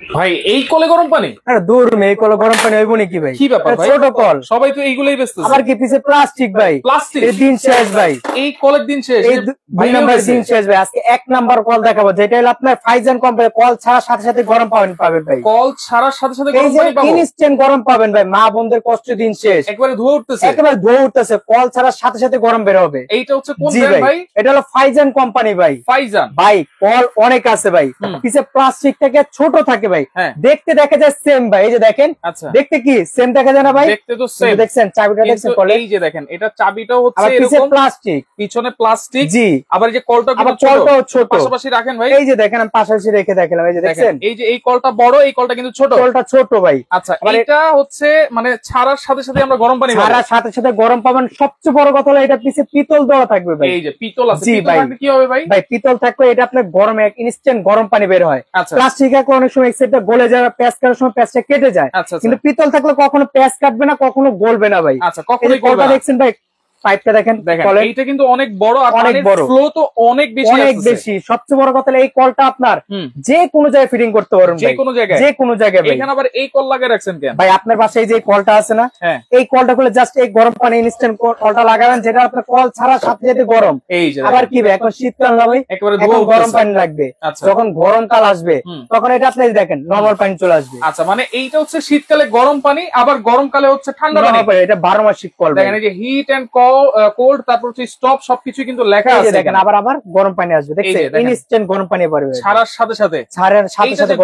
ভাই এই কলে গরম পানি? আরে দূর এই কলে গরম পানি হইব নাকি ভাই? কি ব্যাপার ভাই? ছোট কল, সবাই তো এইগুলাই বেচতেছে। আবার কি পিছে প্লাস্টিক ভাই? প্লাস্টিক এই দিন শেষ ভাই, এই কলের দিন শেষ। এই দুই নাম্বার দিন শেষ ভাই। আজকে এক নাম্বার কল দেখাবো, যেটা হলো আপনার ফাইজান কোম্পানি। কল ছাড়া সাথে সাথে গরম পাবেন ভাই। কল ছাড়ার সাথে সাথে গরম পানি পাবো, ইনস্ট্যান্ট গরম পাবেন ভাই। মা বোনদের কষ্ট দিন শেষ, একবারে ধোয়া উঠতেছে, একেবারে ধোয়া উঠতেছে। কল ছাড়ার সাথে সাথে গরম বের হবে। এইটা হচ্ছে কোন ব্র্যান্ড ভাই? এটা হলো ফাইজান কোম্পানি ভাই। ফাইজান ভাই কল অনেক আছে ভাই, পিছে প্লাস্টিক থেকে ছোট থাকে ভাই, দেখতে দেখা যায় সেম ভাই। এই যে দেখেন, দেখতে কি সেম দেখা যায় না ভাই? দেখতে তো সেম। দেখছেন চাবিটা দেখছেন কলে? এই যে দেখেন, এটা চাবিটাও হচ্ছে এরকম প্লাস্টিক, পিছনে প্লাস্টিক। জি, আবার এই যে কলটা ছোট, পাশাপাশি রাখেন ভাই। এই যে দেখেন আমি পাশাপাশি রেখে দেখালাম। এই যে দেখছেন, এই যে এই কলটা বড়, এই কলটা কিন্তু ছোট। কলটা ছোট ভাই। আচ্ছা, এটা হচ্ছে মানে ছাড়ার সাথে সাথে আমরা গরম পানি পাবো। ছাড়ার সাথে সাথে গরম পাবেন। সবচেয়ে বড় কথা হলো এটা পিছে পিতল দেওয়া থাকবে ভাই। এই যে পিতল আছে, পিতল থাকলে কি হবে ভাই? ভাই পিতল থাকলে এটা আপনার গরমে ইনস্ট্যান্ট গরম পানি বের হয়। প্লাস্টিক থাকলে অনেক সময় এক্সেটটা গলে যায়, প্যাঁচ কাটার সময় প্যাঁচটা কেটে যায়। কিন্তু পিতল থাকলে কখনো প্যাঁচ কাটবে না, কখনো গলবে না ভাই। আচ্ছা, কখনোই গলবে না। দেখছেন ভাই পাইপটা দেখেন, এইটা কিন্তু অনেক বড়, আর অনেক বড়, ফ্লো তো অনেক বেশি। সবচেয়ে বড় কথা এই কলটা আপনার যে কোনো জায়গায় ফিটিং করতে পারবেন, যে কোনো জায়গায়, যে কোনো জায়গায়। এখানে আবার এই কল লাগিয়ে রাখছেন কেন ভাই? আপনার বাসায় যে কলটা আছে না, এই কলটা খুলে জাস্ট এই গরম পানি ইনস্ট্যান্ট কলটা লাগাবেন, যেটা আপনার কল ছাড়া সাথে সাথে গরম। এই যে আবার কি ভাই, এখন শীতকাল না ভাই, এখন গরম পানি লাগবে। যখন গরমকাল আসবে তখন এটা আপনি দেখেন নরমাল পানি চলে আসবে। আচ্ছা, মানে এইটা হচ্ছে শীতকালে গরম পানি, আবার গরমকালে হচ্ছে ঠান্ডা পানি। এটা 12 মাসিক কল। দেখেন এই যে হিট এন্ড কোল্ড, তারপর হচ্ছে স্টপ, সবকিছু কিন্তু লেখা আছে। দেখেন আবার গরম পানি আসবে, দেখছেন ইনস্ট্যান্ট গরম পানি পারবে ছাড়ার সাথে সাথে।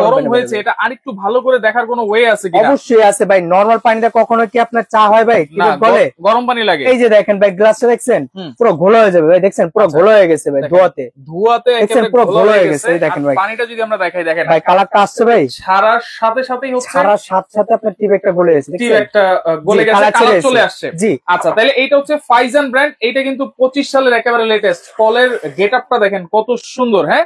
গরম হয়েছে, এটা আরেকটু ভালো করে দেখার কোনো ওয়ে আছে কিনা? অবশ্যই আছে ভাই। নরমাল পানিতে কখনো কি আপনার চা হয় ভাই? বলে গরম পানি লাগে। এই যে দেখেন ভাই, গ্লাসটা দেখছেন পুরো ঘোলা হয়ে যাবে ভাই। দেখছেন পুরো ঘোলা হয়ে গেছে ভাই, ধোয়াতে একেবারে পুরো ঘোলা হয়ে গেছে। এই দেখেন ভাই, পানিটা যদি আমরা দেখাই, দেখেন ভাই কালারটা আসছে ভাই। ছাড়ার সাথে সাথেই হচ্ছে, ছাড়ার সাথে সাথে আপনার টিপ একটা গলে গেছে, টিপ একটা গলে গেছে, কালার চলে আসছে। জি, আচ্ছা, তাহলে এইটা হচ্ছে ফাইজান ব্র্যান্ড। এইটা কিন্তু 25 সালের একেবারে লেটেস্ট। কলের গেটআপটা দেখেন কত সুন্দর। হ্যাঁ,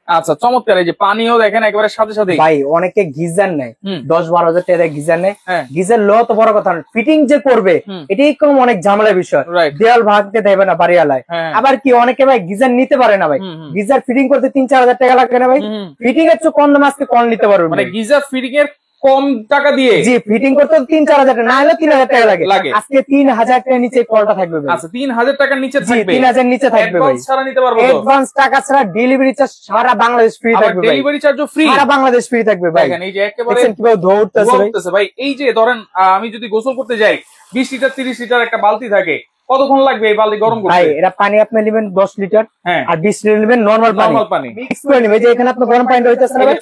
আচ্ছা, চমৎকার। এই যে পানিও দেখেন একেবারে সাথে সাথে। ভাই অনেকে গিজার নেয় 10-12 হাজার টাকা গিজার নেয়। গিজার লো তো বড় কথা, ফিটিং যে করবে এটাই কম অনেক ঝামেলার বিষয়। দেয়াল ভাগতে দেবে না বাড়িওয়ালায়। আবার কি অনেকে ভাই গিজার নিতে পারে না ভাই, গিজার ফিটিং করতে 3-4 হাজার টাকা লাগে না ভাই? ফিটিং এর চেয়ে কম দামে আজকে কল নিতে পারবেন, মানে গিজার ফিটিং এর কম টাকা দিয়ে। জি, ফিটিং করতে 3-4 হাজার টাকা, না হলে 3 হাজার টাকা লাগে। আজকে 3 হাজার টাকার নিচে কলটা থাকবে ভাই। আচ্ছা, 3 হাজার টাকার নিচে থাকবে। 3 হাজার নিচে থাকবে ভাই। অ্যাডভান্স ছাড়া নিতে পারবো? অ্যাডভান্স টাকা ছাড়া ডেলিভারি চার্জ সারা বাংলাদেশ ফ্রি থাকবে ভাই। ডেলিভারি চার্জও ফ্রি, সারা বাংলাদেশ ফ্রি থাকবে ভাই। দেখেন এই যে একেবারে কিভাবে ধোয়া উঠতেছে ভাই। এই যে ধরেন আমি যদি গোসল করতে যাই, 20 লিটার 30 লিটার একটা বালতি থাকে, কতক্ষণ লাগবে এই বালতি গরম করতে? ভাই এটা পানি আপনি নেবেন 10 লিটার, আর 20 লিটার নেবেন নরমাল পানি। মিক্স করে নেবেন। যে এখানে আপনি গরম পানি হইতাছে না ভাই,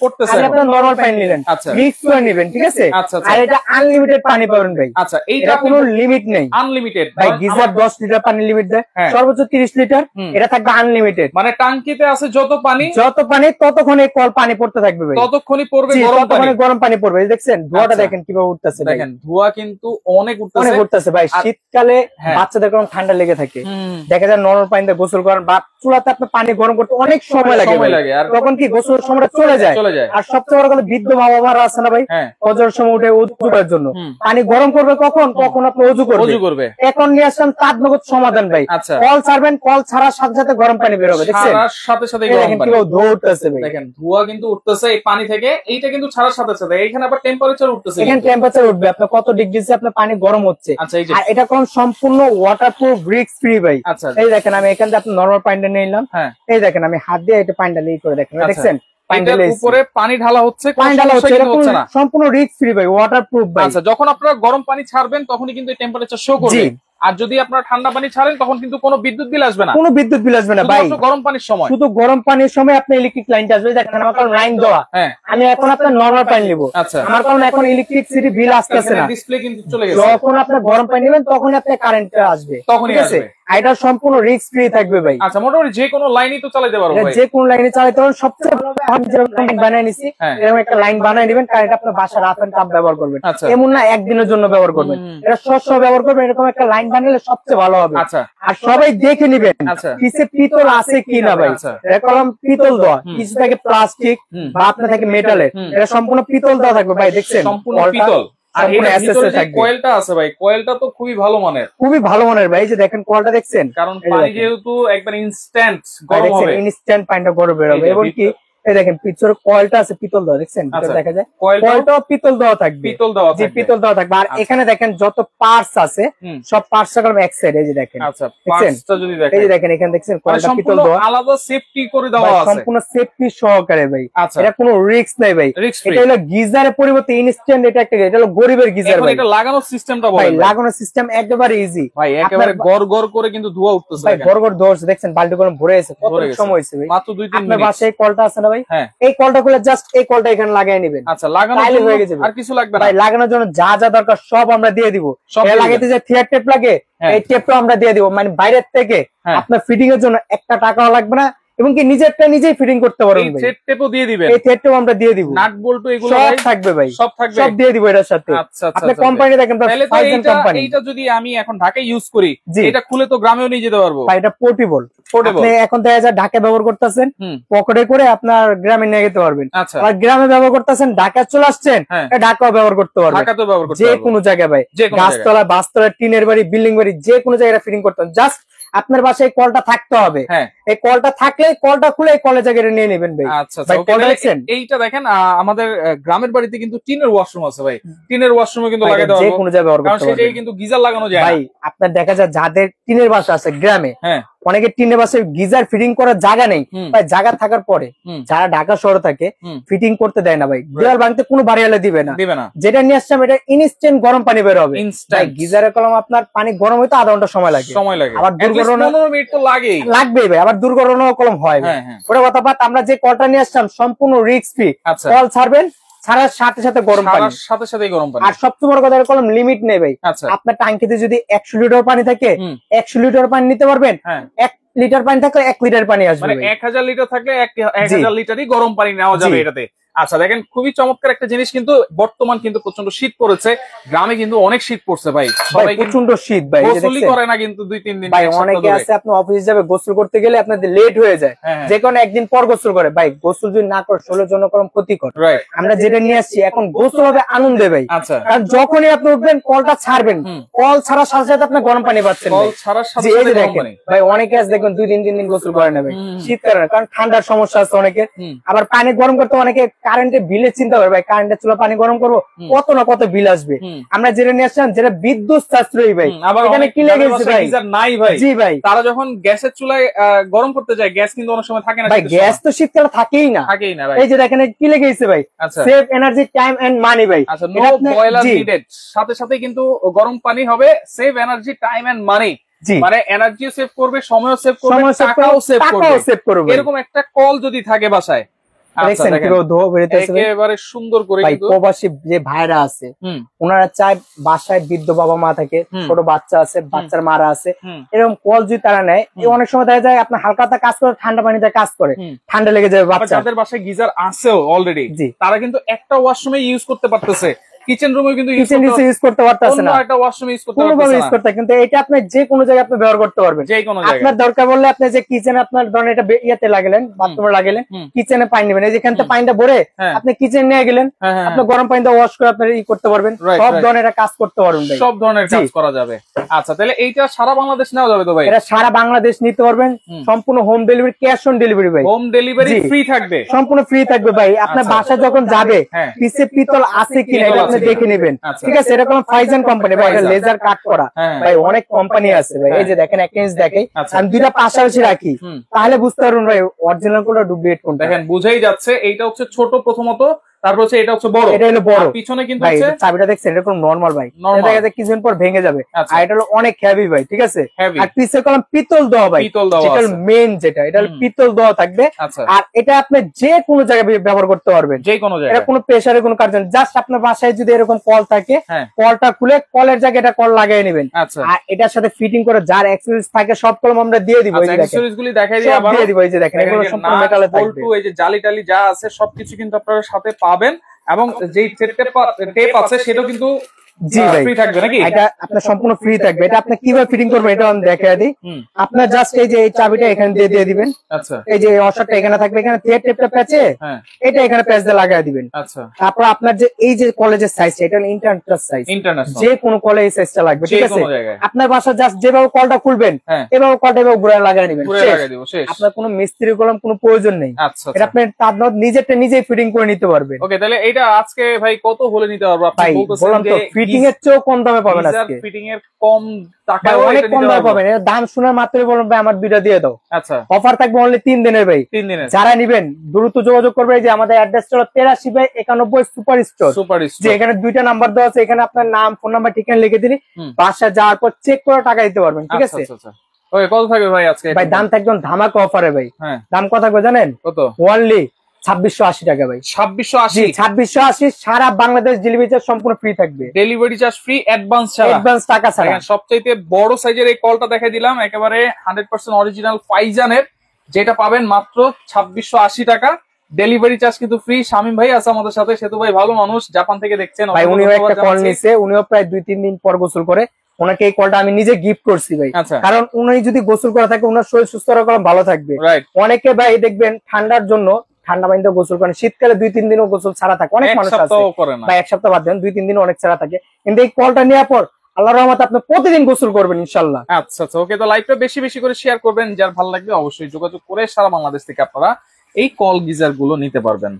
আপনি নরমাল পানি নেবেন, মিক্স করে নেবেন, ঠিক আছে? আর এটা আনলিমিটেড পানি পাবেন ভাই। আচ্ছা, এইটা কোনো লিমিট নেই, আনলিমিটেড ভাই। গিজার 10 লিটার পানি লিমিট দেয়, সর্বোচ্চ 30 লিটার। এটা থাকবে আনলিমিটেড। মানে টাঙ্কিতে আছে যত পানি ততক্ষণ এই কল পানি পড়তে থাকবে ভাই, ততক্ষণই পড়বে গরম পানি পড়বে। দেখছেন ধোঁয়াটা দেখেন কিভাবে উঠতেছে, দেখেন ধোঁয়া কিন্তু অনেক উঠতেছে ভাই। শীতকালে বাচ্চাদের কোনো ঠান্ডা লেগে থাকে, দেখা যায় নরমাল পানিতে গোসল করেন বা চুলাতে আপনি পানি গরম করতে অনেক সময় লাগে, তখন কি গোসলের সময়টা চলে যায়। আর সবচেয়ে বড় কথা, বৃদ্ধ মা বাবারা আছে না ভাই, অজর সময় উঠে উজু করার জন্য পানি গরম করবে কখন আপনি উজু করবে। এখন নিয়ে আসলাম তাৎনগত সমাধান ভাই। কল ছাড়বেন, কল ছাড়ার সাথে সাথে গরম পানি বের হবে। দেখছেন সাথে সাথে ধোঁয়া উঠতেছে ভাই। দেখেন ধোঁয়া কিন্তু উঠতেছে এই পানি থেকে। এইটা কিন্তু ছাড়ার সাথে সাথে এখানে আবার টেম্পারেচার উঠতেছে। এখানে টেম্পারেচার উঠবে আপনার কত ডিগ্রিতে আপনার পানি গরম হচ্ছে। আর এটা কোন সম্পূর্ণ ওয়াটারপ্রুফ ব্রিক্স ফ্রি ভাই। এই দেখেন আমি এখান থেকে আপনি নরমাল পানিটা নিলাম, এই দেখেন আমি হাত দিয়ে এটা পানিটা নিয়ে করে দেখেন, দেখছেন উপরে পানি ঢালা হচ্ছে, সম্পূর্ণ রিস্ক ফ্রি ভাই, ওয়াটারপ্রুফ ভাই। আচ্ছা, যখন আপনারা গরম পানি ছাড়বেন তখনই কিন্তু টেম্পারেচার শো করবে। আর যদি আপনারা ঠান্ডা পানি ছাড়েন তখন কিন্তু কোনো বিদ্যুৎ বিল আসবে না, ভাই। গরম পানির সময়, শুধু গরম পানির সময় আপনি ইলেকট্রিক লাইনটা আসবে। দেখেন আমার কারণ লাইন দেওয়া, আমি এখন আপনার নরমাল পানি নেবো। আমার কারণ এখন ইলেকট্রিসিটি বিল আসতেছে না, ডিসপ্লে কিন্তু চলে গেছে। যখন আপনি গরম পানি নেবেন তখন আপনার কারেন্টটা আসবে, তখনই আসবে। এটা সম্পূর্ণ রিস্ক ফ্রি থাকবে ভাই। আচ্ছা, মোটামুটি যে কোনো লাইনই তো চালাতে পারবো ভাই, যে কোনো লাইনে চালাতে পারবেন। সবচেয়ে ভালো আমি যেরকম লাইন বানিয়ে নিছি, এরকম একটা লাইন বানিয়ে নেবেন, কারণ এটা আপনার বাসার রাফ এন্ড টাফ ব্যবহার করবেন, এমন না একদিনের জন্য ব্যবহার করবেন, এটা সবসময় ব্যবহার করবেন। এরকম একটা লাইন বানালে সবচেয়ে ভালো হবে। আর সবাই দেখে নিবেন পিছে পিতল আছে কিনা ভাই। এরকম পিতল দেওয়া, কিছু থাকে প্লাস্টিক বা আপনার থাকে মেটালের, এটা সম্পূর্ণ পিতল দেওয়া থাকবে ভাই। দেখছেন সম্পূর্ণ পিতল। আর কয়েলটা আছে ভাই, কয়েলটা তো খুবই ভালো মানের ভাই। যে দেখেন কয়েলটা দেখছেন, কারণ পানি যেহেতু একবার ইনস্ট্যান্ট গরম হবে, ইনস্ট্যান্ট পানিটা গরম বের হবে। এবং কি এই দেখেন পিছর কয়েলটা আছে পিতল দেওয়া, দেখছেন দেখা যায় কয়েলটাও পিতল দেওয়া থাকবে, পিতল দেওয়া থাকবে, পিতল দেওয়া থাকবে। আর এখানে দেখেন যত পার্টস আছে সব পার্টসটা কলম এক সাইড, এই যে দেখেন। আচ্ছা, পার্টসটা যদি দেখেন, এই যে দেখেন এখানে দেখছেন কয়েলটা পিতল দেওয়া, আলাদা সেফটি করে দেওয়া আছে, সম্পূর্ণ সেফটি সহকারে ভাই। আচ্ছা, এটা কোনো রিস্ক নাই ভাই, এটা হলো গিজারের পরিবর্তে ইনস্ট্যান্ট, এটা একটা এটা হলো গরিবের গিজার ভাই। এটা লাগানোর সিস্টেমটা বলেন ভাই। লাগানোর সিস্টেম একেবারে ইজি ভাই, একেবারে গড়গড় করে কিন্তু ধোঁয়া উঠতেছে ভাই, গড়গড় ধোঁয়া উঠছে, দেখছেন বালতি কলম ভরে আছে, কত সময় হয়েছে ভাই, মাত্র 2-3 মিনিট। আপনার বাসায় কলটা আছে না ভাই, এই কলটা খুলে জাস্ট এই কলটা এখানে লাগাই নেবেন। আচ্ছা, লাগানোর জন্য আর কিছু লাগবে না ভাই, লাগানোর জন্য যা যা দরকার সব আমরা দিয়ে দিব। এটা লাগাইতে যে থিয়ার টেপ লাগে, এই টেপটা আমরা দিয়ে দিব, মানে বাইরের থেকে আপনার ফিটিং এর জন্য একটা টাকাও লাগবে না, এবং কি নিজেরটা নিজেই ফিটিং করতে পারবেন ভাই। এই থ্রেড টেপও দিয়ে দিবেন, এই থ্রেড টেপ আমরা দিয়ে দিব, নাট বল্ট এগুলো সব থাকবে ভাই, সব থাকবে, সব দিয়ে দিব এটার সাথে। আচ্ছা, আপনি কোম্পানি দেখেন ফাইজন কোম্পানি, এইটা যদি আমি এখন ঢাকায় ইউজ করি, এটা খুলে তো গ্রামেও নিয়ে যেতে পারবো ভাই। এটা পোর্টেবল, আপনি এখন দেখা যায় ঢাকা ব্যবহার করতেছেন, পকেটে করে আপনার গ্রামে নিয়ে যেতে পারবেন। আচ্ছা, আর গ্রামে ব্যবহার করতেছেন, ঢাকায় চলে আসছেন, ঢাকাও ব্যবহার করতে পারবেন, ঢাকাতেও ব্যবহার করতে যে পারবো, কোনো জায়গায় ভাই, গাছতলা, বাসতলা, টিনের বাড়ি, বিল্ডিং বাড়ি, যে কোনো জায়গায় ফিটিং করতে হবে। জাস্ট আপনার বাসায় কলটা থাকতে হবে, এই কলটা থাকলে কলটা খুলে কলের জায়গায় নিয়ে নেবেন ভাই। আচ্ছা, এইটা দেখেন আমাদের গ্রামের বাড়িতে কিন্তু টিনের ওয়াশরুম আছে ভাই, টিনের ওয়াশরুমে কিন্তু লাগাতে পারবো, যে কোনো জায়গায় ব্যবহার করতে পারবেন, সেটাই কিন্তু গিজার লাগানো যায় ভাই। আপনার দেখা যায় যাদের টিনের বাসা আছে গ্রামে, অনেকে টিনের বাসায় গিজার ফিটিং করার জায়গা নেই ভাই, জায়গা থাকার পরে যারা ঢাকা শহরে থাকে ফিটিং করতে দেয় না ভাই, দেওয়াল ভাঙতে কোনো বাড়িওয়ালা দিবে না, যেটা নিয়ে আসছে এটা ইনস্ট্যান্ট গরম পানি বের হবে। গিজারের কলম আপনার পানি গরম হইতে আধা ঘন্টা সময় লাগে, আবার দুর্ঘটনা 15 মিনিট তো লাগবেই ভাই, আবার দুর্ঘটনা কলম হয়। ওটা কথা বাদ, আমরা যে কলটা নিয়ে আসলাম সম্পূর্ণ রিস্ক ফ্রি, কল ছাড়বেন ছাড়ার সাথে সাথে গরম পানি, সাথে গরম পানি। আর সবচেয়ে বড় কথা কলম লিমিট নেই ভাই। আপনার ট্যাঙ্কিতে যদি 100 লিটার পানি থাকে 100 লিটার পানি নিতে পারবেন, 1 লিটার পানি থাকলে 1 লিটার পানি আসবে, মানে 1000 লিটার থাকলে 1000 লিটারই গরম পানি নেওয়া যাবে এটাতে। আচ্ছা, দেখেন খুবই চমৎকার একটা জিনিস, কিন্তু বর্তমান কিন্তু প্রচন্ড শীত পড়েছে, গ্রামে কিন্তু অনেক শীত পড়ছে ভাই, সবাই প্রচন্ড শীত ভাই, গোসলই করে না কিন্তু 2-3 দিন ভাই। অনেকে আছে আপনি অফিস যাবে গোসল করতে গেলে আপনাদের লেট হয়ে যায়, যে কোনো একদিন পর গোসল করে ভাই, গোসল যদি না করে শরীরের জন্য কোনো ক্ষতিকর। আমরা যেটা নিয়ে আসছি এখন গোসল হবে আনন্দে ভাই, কারণ যখনই আপনি উঠবেন কলটা ছাড়বেন, কল ছাড়ার সাথে সাথে আপনি গরম পানি পাচ্ছেন, কল ছাড়ার সাথে সাথে গরম পানি ভাই। অনেকে আছে দেখবেন 2-3 দিন গোসল করে না ভাই শীতকালে, কারণ ঠান্ডার সমস্যা আছে অনেকের। আবার পানি গরম করতে অনেকে কারেন্টের বিলের চিন্তা করে ভাই, কারেন্টের চুলা পানি গরম করবো কত না কত বিল আসবে। আমরা যেটা নিয়ে আসলাম যেটা বিদ্যুৎ সাশ্রয়ী ভাই, এখানে কি লেগেছে ভাই, নাই ভাই। জি ভাই, তারা যখন গ্যাসের চুলায় গরম করতে যায়, গ্যাস কিন্তু অনেক সময় থাকে না ভাই, গ্যাস তো শীতকালে থাকেই না ভাই। এই যে দেখেন কি লেগেছে ভাই, সেভ এনার্জি টাইম এন্ড মানি ভাই। আচ্ছা, নো বয়লার নিডেড, সাথে সাথে কিন্তু গরম পানি হবে, সেভ এনার্জি টাইম এন্ড মানি, মানে এনার্জিও সেভ করবে, সময়ও সেভ করবে, টাকাও সেভ করবে। এরকম একটা কল যদি থাকে বাসায়, একেবারে সুন্দর করে। প্রবাসী যে ভাইরা আছে ওনারা চায় বাসায় বৃদ্ধ বাবা মা থাকে, ছোট বাচ্চা আছে, বাচ্চার মারা আছে, এরকম কল যদি তারা নেয়, অনেক সময় দেখা যায় আপনার হালকা কাজ করে, ঠান্ডা পানিতে কাজ করে, ঠান্ডা লেগে যাবে বাচ্চা। যাদের বাসায় গিজার আছেও অলরেডি, তারা কিন্তু একটা ওয়াশরুমে ইউজ করতে পারতেছে, কিচেন রুমে কিন্তু ইউজ করতে পারতেছে না, একটা ওয়াশরুম ইউজ করতে পারতেছে না, কিন্তু এটা আপনি যে কোনো জায়গায় আপনি ব্যবহার করতে পারবেন, যে কোনো জায়গায়। আপনার দরকার বললে আপনি যে কিচেনে আপনার ধরেন এটা ইয়াতে লাগলেন, বাথরুমে লাগলেন, কিচেনে পানি নেবেন, এই যেখান থেকে পানিটা ভরে আপনি কিচেনে নিয়ে গেলেন, আপনি গরম পানিতে ওয়াশ করে আপনি ই করতে পারবেন, সব ধরনের কাজ করতে পারবেন ভাই, সব ধরনের কাজ করা যাবে। আচ্ছা, তাহলে এইটা সারা বাংলাদেশ নেওয়া যাবে তো ভাই? এটা সারা বাংলাদেশ নিতে পারবেন, সম্পূর্ণ home delivery, cash on delivery ভাই, হোম ডেলিভারি ফ্রি থাকবে, সম্পূর্ণ ফ্রি থাকবে ভাই। আপনার বাসা যখন যাবে পিছে পিতল আছে কিনা এটা আপনি দেখে নেবেন, ঠিক আছে? এটা কোন ফাইজন কোম্পানি ভাই, এটা লেজার কাট করা ভাই, অনেক কোম্পানি আছে ভাই। এই যে দেখেন একটা জিনিস দেখাই, আমি দুইটা পাশাপাশি রাখি, তাহলে বুঝতে পারবেন ভাই অরিজিনাল কোনটা ডুপ্লিকেট কোনটা। দেখেন বুঝাই যাচ্ছে, এইটা হচ্ছে ছোট প্রথমত, তারপর হচ্ছে এটা হচ্ছে বড়, এটা হলো বড়, পিছনে কিন্তু ভাই চাবিটা দেখছেন এটা কোন নরমাল ভাই, এটা দেখা যায় কিছুদিন পর ভেঙে যাবে, আর এটা হলো অনেক হেভি ভাই, ঠিক আছে? আর পিছে কলম পিতল দেওয়া ভাই, এটা হলো মেইন যেটা, এটা হলো পিতল দেওয়া থাকবে, আর এটা আপনি যে কোনো জায়গায় ব্যবহার করতে পারবেন, যে কোনো জায়গায়, এটা কোনো প্রেসারের কোনো কাজ নেই। জাস্ট আপনার বাসায় যদি এরকম কল থাকে, কলটা খুলে কলের জায়গায় এটা কল লাগিয়ে নেবেন, আর এটার সাথে ফিটিং করে যার অ্যাক্সেসরিজ থাকে সব কলম আমরা দিয়ে দিব, এই যে অ্যাক্সেসরিজগুলি দেখাই দিই, আবার দিয়ে দিব, এই যে দেখেন এগুলো সম্পূর্ণ মেটালে থাকবে, এই যে জালি টালি যা আছে সবকিছু কিন্তু আপনারা সাথে পাবেন, এবং যেই টেপ আছে সেটাও কিন্তু জি ভাই ফ্রি থাকবে নাকি? এটা আপনার সম্পূর্ণ ফ্রি থাকবে। এটা আপনি কিভাবে ফিটিং করবেন এটা আমি দেখিয়ে দিই। আপনার জাস্ট এই যে এই চাবিটা এখানে দিয়ে দিবেন। আচ্ছা, এই যে ওয়াশারটা এখানে থাকবে, এখানে থ্রেড টেপটা প্যাচে এটা এখানে প্যাচ দিয়ে লাগাই দিবেন। আচ্ছা, তারপর আপনার যে এই যে কলেজের সাইজ, এটা ইন্টারন্যাশনাল সাইজ, যে কোনো কলেজ সাইজটা লাগবে, ঠিক আছে? আপনার বাসা জাস্ট যেভাবে কলটা খুলবেন এভাবে কলটা এভাবে ঘুরে লাগাই নেবেন, আপনার কোনো মিস্ত্রি কলম কোনো প্রয়োজন নেই। এটা আপনি তার নিজেরটা নিজেই ফিটিং করে নিতে পারবেন। ওকে, তাহলে এটা আজকে ভাই কত হলে নিতে পারবো? আপনি বলতেছেন যে ফিটিং এর চেয়েও কম দামে পাবেন আজকে। ফিটিং এর কম টাকায় অনেক কম দামে পাবেন। এর দাম শোনার মাত্রই বলবেন ভাই আমার দুইটা দিয়ে দাও। আচ্ছা, অফার থাকবে অনলি 3 দিনের ভাই। 3 দিনের। যারা নেবেন দ্রুত যোগাযোগ করবে। যে আমাদের অ্যাড্রেসটা হলো 83/91 সুপার স্টোর। যে এখানে দুইটা নাম্বার দেওয়া আছে, এখানে আপনার নাম, ফোন নাম্বার, ঠিকানা লিখে দিলে বাসা যাওয়ার পর চেক করে টাকা দিতে পারবেন, ঠিক আছে? ওকে, কত থাকবে ভাই আজকে? ভাই দাম থাকবে ধামাকা অফারে ভাই। দাম কত থাকবে জানেন? কত? অনলি 2680 টাকা ভাই। 2680? 2680 সারা বাংলাদেশ ডেলিভারি চার্জ সম্পূর্ণ ফ্রি থাকবে। ডেলিভারি চার্জ ফ্রি, অ্যাডভান্স ছাড়া, অ্যাডভান্স টাকা ছাড়া। সবচাইতে বড় সাইজের এই কলটা দেখাই দিলাম, একেবারে 100% অরিজিনাল ফাইজানের, যেটা পাবেন মাত্র 2680 টাকা। ডেলিভারি চার্জ কিন্তু ফ্রি। শামীম ভাই আছে আমাদের সাথে, সেতু ভাই ভালো মানুষ, জাপান থেকে দেখছেন ভাই। উনিও একটা কল নিছে, উনিও প্রায় 2-3 দিন পর গোসল করে। ওনাকে এই কলটা আমি নিজে গিফট করছি ভাই। কারণ উনি যদি গোসল করা থাকে ওনার শরীর সুস্থ রাখা ভালো থাকবে। অনেকে ভাই দেখবেন ঠান্ডার জন্য ঠান্ডা পানিতে গোসল করেন, শীতকালে 2-3 দিনও গোসল ছাড়া থাকে। অনেক মানুষ আছে ভাই 1 সপ্তাহ বাদ দেন, 2-3 দিন অনেক ছাড়া থাকে। কিন্তু এই কলটা নেওয়ার পর আল্লাহর রহমতে আপনি প্রতিদিন গোসল করবেন ইনশাআল্লাহ। আচ্ছা আচ্ছা, ওকে। তো লাইভটা বেশি বেশি করে শেয়ার করবেন, যার ভালো লাগবে অবশ্যই যোগাযোগ করে সারা বাংলাদেশ থেকে আপনারা এই কল গিজার গুলো নিতে পারবেন।